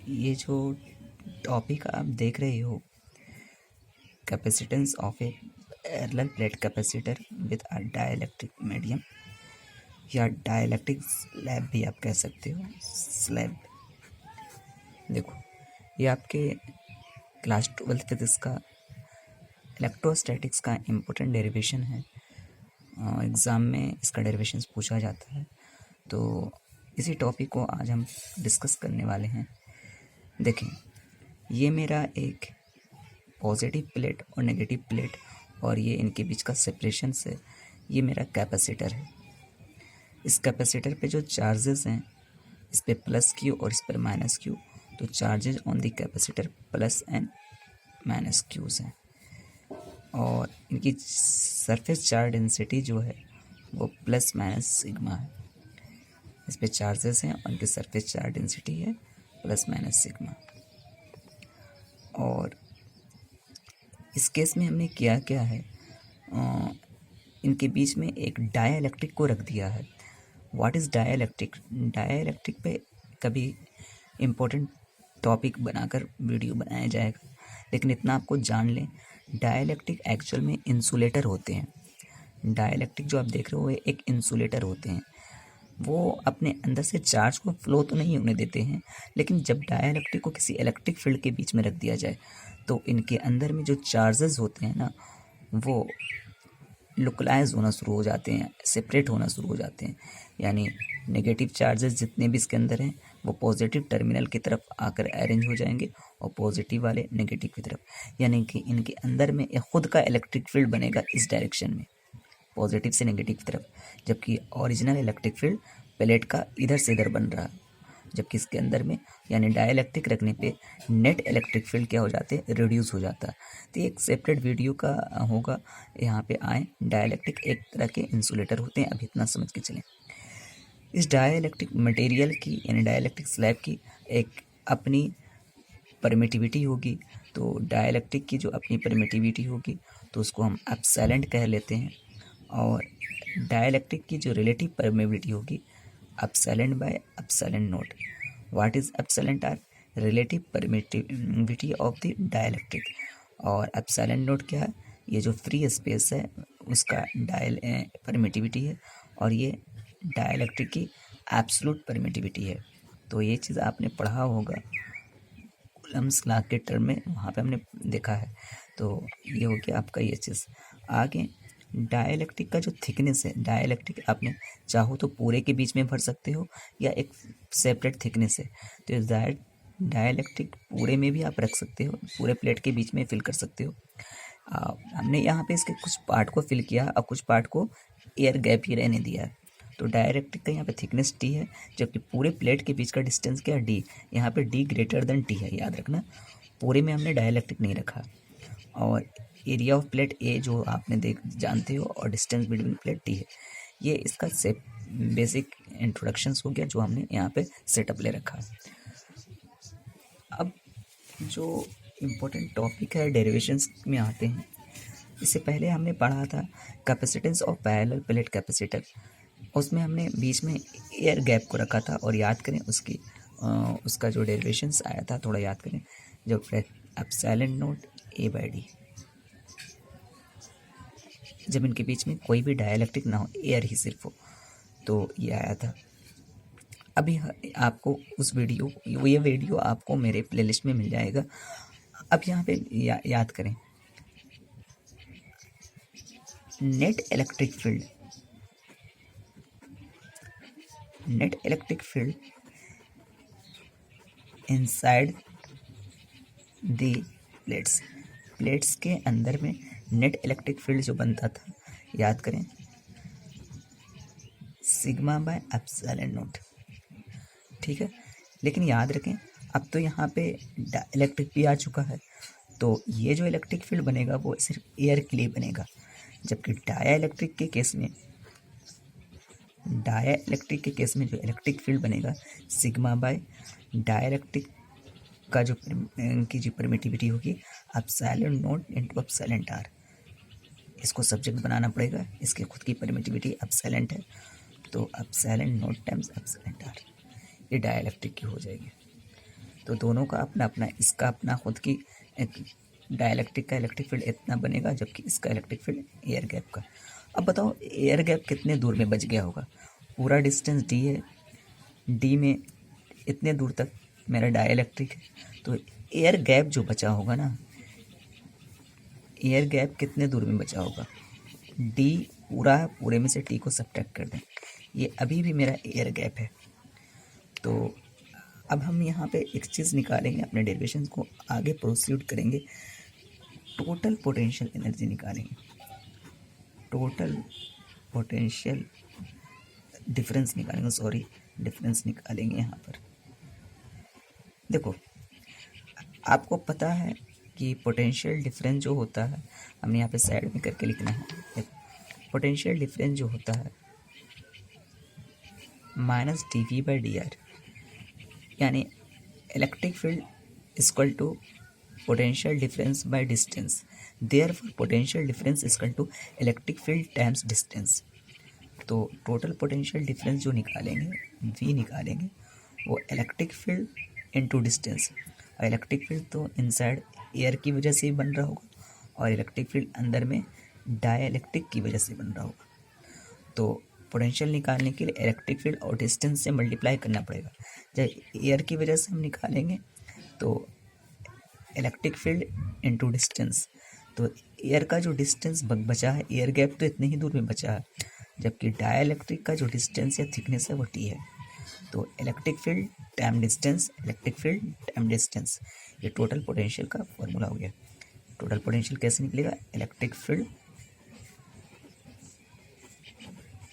ये जो टॉपिक आप देख रहे हो, capacitance of a parallel plate capacitor with a dielectric medium या डाइलेक्ट्रिक स्लैब भी आप कह सकते हो। स्लैब देखो, ये आपके क्लास 12 फिजिक्स का इलेक्ट्रोस्टैटिक्स का इम्पोर्टेंट डेरिवेशन है। एग्ज़ाम में इसका डेरिवेशन पूछा जाता है, तो इसी टॉपिक को आज हम डिस्कस करने वाले हैं। देखें, ये मेरा एक पॉजिटिव प्लेट और नेगेटिव प्लेट और ये इनके बीच का सेपरेशन से ये मेरा कैपेसिटर है। इस कैपेसिटर पे जो चार्जेस हैं, इस पे प्लस क्यू और इस पर माइनस क्यू, तो charges on the capacitor plus and minus Qs हैं और इनकी सरफेस चार्ज डेंसिटी जो है वो प्लस माइनस सिग्मा है। इस पे चार्जेस हैं और इनकी सरफेस चार्ज डेंसिटी है प्लस माइनस सिग्मा। और इस केस में हमने किया क्या है, इनके बीच में एक डाइलेक्ट्रिक को रख दिया है। What is dielectric? डाइलेक्ट्रिक पे कभी इम्पोर्टेंट टॉपिक बनाकर वीडियो बनाया जाएगा, लेकिन इतना आपको जान लें, डाइलेक्ट्रिक एक्चुअल में इंसुलेटर होते हैं। डाइलेक्ट्रिक जो आप देख रहे हो एक इंसुलेटर होते हैं। वो अपने अंदर से चार्ज को फ्लो तो नहीं होने देते हैं, लेकिन जब डाइलेक्ट्रिक को किसी इलेक्ट्रिक फील्ड के बीच में रख दिया जाए तो इनके अंदर में जो चार्जेस होते हैं ना, वो लोकलाइज होना शुरू हो जाते हैं, सेपरेट होना शुरू हो जाते हैं। यानी नेगेटिव चार्जेस जितने भी इसके अंदर हैं वो पॉजिटिव टर्मिनल की तरफ आकर अरेंज हो जाएंगे और पॉजिटिव वाले नेगेटिव की तरफ, यानी कि इनके अंदर में एक खुद का इलेक्ट्रिक फील्ड बनेगा इस डायरेक्शन में, पॉजिटिव से नेगेटिव की तरफ, जबकि ओरिजिनल इलेक्ट्रिक फील्ड प्लेट का इधर से इधर बन रहा है। जबकि इसके अंदर में यानी डाइलेक्ट्रिक रखने पे नेट इलेक्ट्रिक फील्ड क्या हो जाते हैं, रिड्यूस हो जाता है। तो एक सेपरेट वीडियो का होगा, यहाँ पे आए। डाइलेक्ट्रिक एक तरह के इंसुलेटर होते हैं, अभी इतना समझ के चलें। इस डाइलेक्ट्रिक मटेरियल की यानी डाइलेक्ट्रिक स्लैब की एक अपनी परमिटिविटी होगी। तो डाइलेक्ट्रिक की जो अपनी परमिटिविटी होगी तो उसको हम एप्सिलॉन कह लेते हैं, और डाइलेक्ट्रिक की जो रिलेटिव परमेबिलिटी होगी epsilon by epsilon naught. What is epsilon R? Relative permittivity of the dielectric. और एप्सिलॉन नॉट क्या है? ये जो फ्री स्पेस है उसका परमिटिविटी है, और ये डाइलेक्ट्रिक की एब्सोल्यूट परमिटिविटी है। तो ये चीज़ आपने पढ़ा होगा कूलम्ब्स लॉ के टर्म में, वहाँ पे हमने देखा है। तो ये हो गया आपका ये चीज़। आगे डाइलेक्ट्रिक का जो थिकनेस है, डाइलेक्ट्रिक आपने चाहो तो पूरे के बीच में भर सकते हो या एक सेपरेट थिकनेस है, तो डाइलेक्ट्रिक पूरे में भी आप रख सकते हो, पूरे प्लेट के बीच में फिल कर सकते हो। हमने यहाँ पे इसके कुछ पार्ट को फिल किया और कुछ पार्ट को एयर गैप ही रहने दिया है। तो डाइलेक्ट्रिक का यहाँ पे थिकनेस टी है, जबकि पूरे प्लेट के बीच का डिस्टेंस क्या है, डी। यहाँ पे डी ग्रेटर देन टी है, याद रखना। पूरे में हमने डाइलेक्ट्रिक नहीं रखा। और एरिया ऑफ प्लेट ए जो आपने जानते हो, और डिस्टेंस बिटवीन प्लेट टी है। ये इसका से बेसिक इंट्रोडक्शंस हो गया जो हमने यहाँ पे सेटअप ले रखा। अब जो इम्पोर्टेंट टॉपिक है डेरिवेशंस में आते हैं। इससे पहले हमने पढ़ा था capacitance of parallel plate capacitor, उसमें हमने बीच में एयर गैप को रखा था। और याद करें उसका जो डेरिवेशंस आया था, थोड़ा याद करें, जब epsilon naught A by D, जब इनके बीच में कोई भी डाइलेक्ट्रिक ना हो, एयर ही सिर्फ हो, तो ये आया था। अभी आपको ये वीडियो आपको मेरे प्लेलिस्ट में मिल जाएगा। अब यहाँ पे याद करें, net electric field inside the plates के अंदर में नेट इलेक्ट्रिक फील्ड जो बनता था, याद करें, सिग्मा बाय एप्सिलॉन नॉट। ठीक है, लेकिन याद रखें अब तो यहाँ पे इलेक्ट्रिक भी आ चुका है, तो ये जो इलेक्ट्रिक फील्ड बनेगा वो सिर्फ एयर के लिए बनेगा। जबकि डाइलेक्ट्रिक के केस में जो इलेक्ट्रिक फील्ड बनेगा, सिग्मा बाय डाइलेक्ट्रिक का जो परमिटिविटी होगी epsilon naught into epsilon R. इसको सब्जेक्ट बनाना पड़ेगा, इसकी खुद की परमिटिविटी एप्सिलॉन है, तो epsilon naught times epsilon R, ये डाइलेक्ट्रिक की हो जाएगी। तो दोनों का अपना अपना, इसका अपना खुद की एक डाइलेक्ट्रिक का इलेक्ट्रिक फील्ड इतना बनेगा, जबकि इसका इलेक्ट्रिक फील्ड एयर गैप का। अब बताओ एयर गैप कितने दूर में बच गया होगा? पूरा डिस्टेंस डी है, डी में इतने दूर तक मेरा डाइलेक्ट्रिक है, तो एयर गैप जो बचा होगा ना, एयर गैप कितने दूर में बचा होगा? डी पूरा है, पूरे में से टी को सब्ट्रैक्ट कर दें, ये अभी भी मेरा एयर गैप है। तो अब हम यहाँ पे एक चीज़ निकालेंगे, अपने डेरिवेशन को आगे प्रोसीड करेंगे, टोटल पोटेंशियल एनर्जी निकालेंगे। टोटल पोटेंशियल डिफरेंस निकालेंगे, डिफरेंस निकालेंगे यहाँ पर। देखो आपको पता है कि पोटेंशियल डिफरेंस जो होता है, हमने यहाँ पे साइड में करके लिखना है। देखो पोटेंशियल डिफरेंस जो होता है minus D V by D R, यानी electric field equal to potential difference by distance, therefore potential difference equal to electric field times distance. तो टोटल पोटेंशियल डिफरेंस जो निकालेंगे, वी निकालेंगे, वो इलेक्ट्रिक फील्ड इनटू डिस्टेंस, और electric field तो inside air की वजह से ही बन रहा होगा, और इलेक्ट्रिक फील्ड अंदर में डाइलेक्ट्रिक की वजह से बन रहा होगा। तो पोटेंशियल निकालने के लिए इलेक्ट्रिक फील्ड और डिस्टेंस से मल्टीप्लाई करना पड़ेगा। जब एयर की वजह से हम निकालेंगे तो इलेक्ट्रिक फील्ड इनटू डिस्टेंस, तो एयर का जो डिस्टेंस बचा है, एयर गैप तो इतने ही दूर में बचा है, जबकि डाइलेक्ट्रिक का जो डिस्टेंस या थिकनेस है वो टी है। तो electric field time distance, electric field time distance, ये टोटल पोटेंशियल का फॉर्मूला हो गया। टोटल पोटेंशियल कैसे निकलेगा? Electric field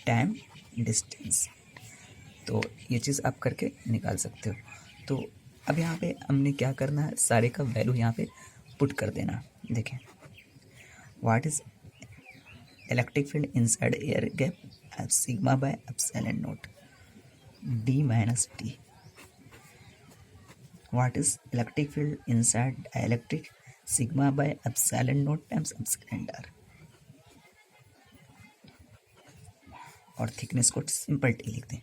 time distance. तो ये चीज़ आप करके निकाल सकते हो। तो अब यहाँ पे हमने क्या करना है, सारे का वैल्यू यहाँ पे पुट कर देना। देखें what is electric field inside air gap, sigma by epsilon naught D minus T. What is electric field inside dielectric, sigma by epsilon naught times epsilon R, और थिकनेस को सिंपल टी लिख दें।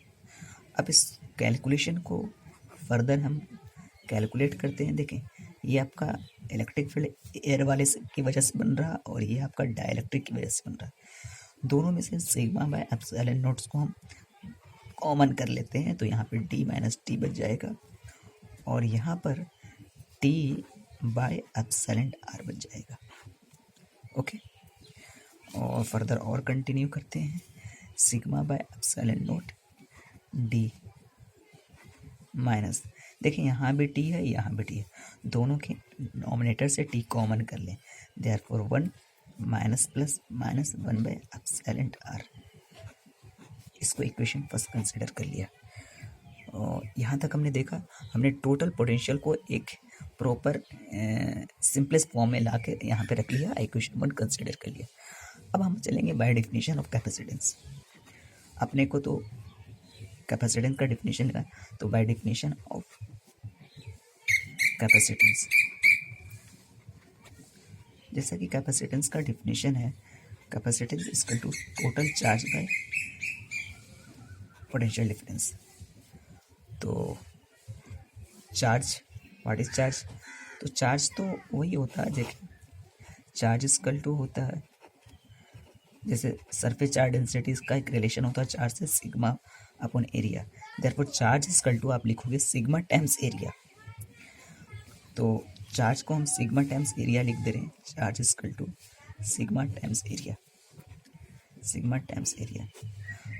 अब इस calculation को further हम calculate करते हैं। देखें ये आपका इलेक्ट्रिक फील्ड एयर वाले की वजह से बन रहा, और ये आपका डाइलेक्ट्रिक की वजह से बन रहा। दोनों में से सिग्मा बाय एप्सिलॉन नोट्स को हम कॉमन कर लेते हैं, तो यहाँ पे डी माइनस टी बच जाएगा, और यहाँ पर टी बाय एप्सिलॉन आर बच जाएगा। ओके, और फर्दर और कंटिन्यू करते हैं। Sigma by epsilon note D minus, देखिए यहाँ भी टी है, यहाँ भी टी है, दोनों के नॉमिनेटर से टी कॉमन कर लें, therefore 1 minus plus minus 1 by epsilon R. इसको इक्वेशन फर्स्ट कंसिडर कर लिया। और यहाँ तक हमने देखा, हमने टोटल पोटेंशियल को एक प्रॉपर सिंपलेस्ट फॉर्म में ला के यहाँ पे रख लिया, इक्वेशन 1 कंसिडर कर लिया। अब हम चलेंगे बाय डेफिनेशन ऑफ कैपेसिटेंस। अपने को तो कैपेसिटेंस का डेफिनेशन का, तो बाय डेफिनेशन ऑफ कैपेसिटेंस, जैसा कि कैपेसिटेंस का डेफिनेशन है, capacitance equal to total charge by potential difference. तो चार्ज, व्हाट इज चार्ज? तो चार्ज तो वही होता है, देखिए चार्ज इक्वल टू होता है, जैसे सरफेस चार्ज डेंसिटी का एक रिलेशन होता है चार्ज से, sigma upon area. Therefore charge equal to आप लिखोगे सिग्मा टाइम्स एरिया। तो चार्ज को हम सिग्मा टाइम्स एरिया लिख दे रहे हैं, charge equal to sigma times area, sigma times area.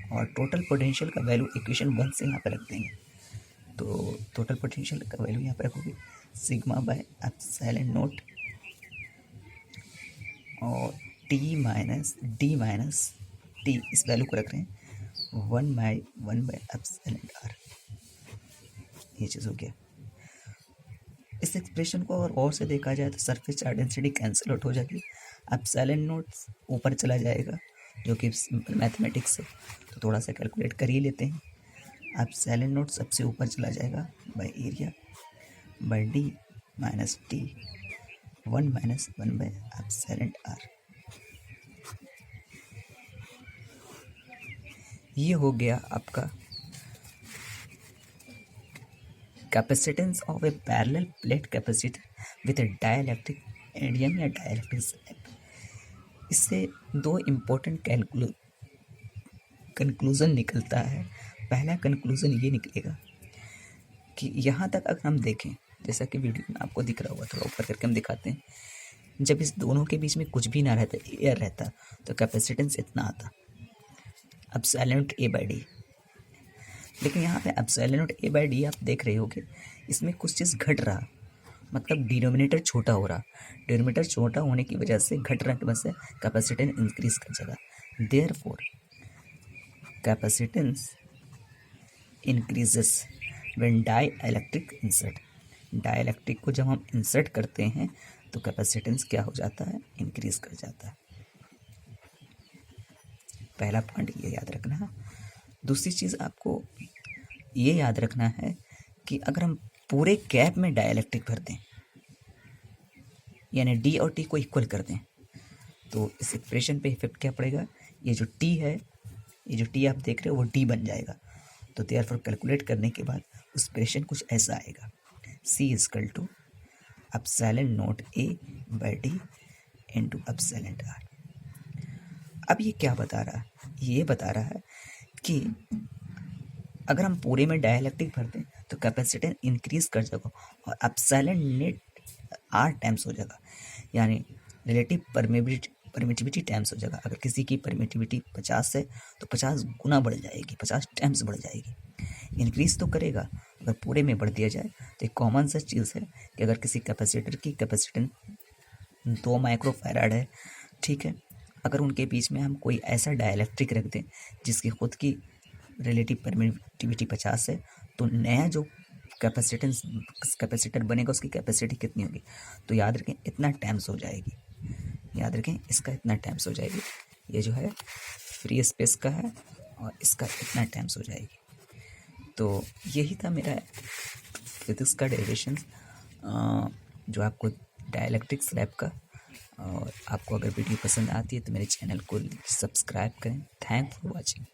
और टोटल पोटेंशियल का वैल्यू इक्वेशन 1 से यहाँ पर रख देंगे। तो टोटल पोटेंशियल का वैल्यू यहाँ पर रखोगे सिग्मा बाय एप्सिलॉन नॉट और T minus D minus T, इस वैल्यू को रख रहे हैं 1 बाय एप्सिलॉन आर। ये चीज़ हो गया। इस एक्सप्रेशन को अगर और से देखा जाए तो surface charge density cancel out हो जाएगी, एप्सिलॉन नॉट ऊपर चला जाएगा, जो कि सिंपल मैथमेटिक्स है, तो थोड़ा सा कैलकुलेट कर ही लेते हैं। एप्सिलॉन नॉट सबसे ऊपर चला जाएगा by area by D minus T, 1 minus 1 by epsilon R. ये हो गया आपका capacitance of a parallel plate capacitor with a dielectric medium या डाइलेक्ट्रिक स्लैब। इससे दो इम्पोर्टेंट कंक्लूज़न निकलता है। पहला कंक्लूज़न ये निकलेगा कि यहाँ तक अगर हम देखें, जैसा कि वीडियो में आपको दिख रहा होगा, थोड़ा ऊपर करके हम दिखाते हैं, जब इस दोनों के बीच में कुछ भी ना रहता, एयर रहता, तो कैपेसिटेंस इतना आता, एप्सिलॉन ए बाई डी। लेकिन यहाँ पे एप्सिलॉन ए बाई डी आप देख रहे होगे, इसमें कुछ चीज़ घट रहा, मतलब डिनोमिनेटर छोटा हो रहा। डिनोमिनेटर छोटा होने की वजह से घट रहा की वजह से कैपेसिटेंस इंक्रीज कर जाएगा। Therefore capacitance increases when dielectric insert. Dielectric को जब हम इंसर्ट करते हैं तो कैपेसिटेंस क्या हो जाता है, इंक्रीज कर जाता है। पहला पॉइंट ये याद रखना है। दूसरी चीज़ आपको ये याद रखना है कि अगर हम पूरे कैप में डाइलेक्ट्रिक भर दें, यानी डी और टी को इक्वल कर दें, तो इस इक्वेशन पे इफेक्ट क्या पड़ेगा, ये जो टी है, ये जो टी आप देख रहे हो वो डी बन जाएगा। तो देयरफॉर कैलकुलेट करने के बाद उस इक्वेशन कुछ ऐसा आएगा, C equal to epsilon naught A by D into epsilon R. अब ये क्या बता रहा है, ये बता रहा है कि अगर हम पूरे में डाइलेक्ट्रिक भर दें तो कैपेसिटेंस इंक्रीज कर जाएगा और एप्सिलॉन नेट आर टाइम्स हो जाएगा, यानी रिलेटिव परमिटिविटी टाइम्स हो जाएगा। अगर किसी की परमिटिविटी 50 है तो 50 गुना बढ़ जाएगी, 50 टाइम्स बढ़ जाएगी। इंक्रीज तो करेगा, अगर पूरे में बढ़ दिया जाए तो एक कॉमन सा चीज़ है कि अगर किसी कैपेसिटर की कैपेसिटेंस 2 माइक्रोफैराड है, ठीक है, अगर उनके बीच में हम कोई ऐसा डाइलेक्ट्रिक रख दें जिसकी खुद की रिलेटिव परमिटिविटी 50 है, तो नया जो कैपेसिटर बनेगा उसकी कैपेसिटी कितनी होगी, तो याद रखें इतना टाइम्स हो जाएगी। याद रखें इसका इतना टाइम्स हो जाएगी। ये जो है फ्री स्पेस का है और इसका इतना टाइम्स हो जाएगी। तो यही था मेरा फिजिक्स का डेरिवेशन जो आपको डाइलेक्ट्रिक स्लैब का। और आपको अगर वीडियो पसंद आती है तो मेरे चैनल को सब्सक्राइब करें। Thanks for watching.